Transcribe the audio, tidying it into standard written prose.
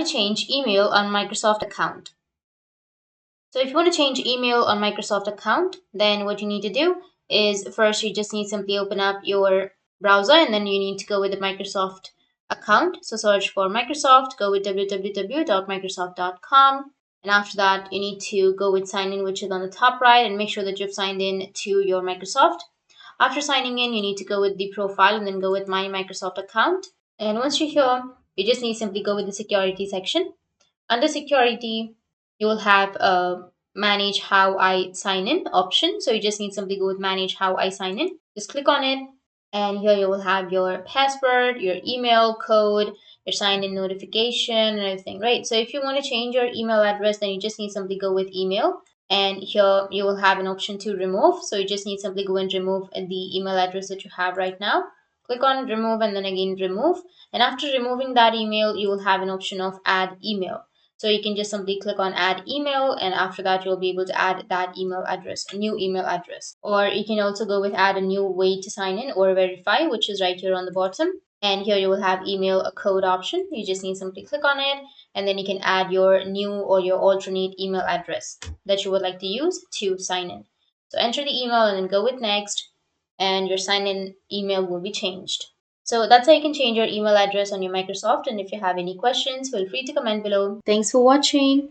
to change email on Microsoft account. So if you want to change email on Microsoft account, then what you need to do is first you just need simply open up your browser and then you need to go with the Microsoft account. So search for Microsoft, go with www.microsoft.com, and after that you need to go with sign in, which is on the top right, and make sure that you've signed in to your Microsoft. After signing in, you need to go with the profile and then go with my Microsoft account. And once you're here, you just need to simply go with the security section. Under security, you will have manage how I sign in option. So you just need simply go with manage how I sign in. Just click on it, and here you will have your password, your email code, your sign in notification, and everything, right? So if you want to change your email address, then you just need simply go with email. And here you will have an option to remove. So you just need simply go and remove the email address that you have right now. Click on remove and then again remove. And after removing that email, you will have an option of add email. So you can just simply click on add email, and after that you'll be able to add that email address, a new email address. Or you can also go with add a new way to sign in or verify, which is right here on the bottom. And here you will have email a code option. You just need simply click on it, and then you can add your new or your alternate email address that you would like to use to sign in. So enter the email and then go with next, and your sign in email will be changed. So that's how you can change your email address on your Microsoft. And if you have any questions, feel free to comment below. Thanks for watching.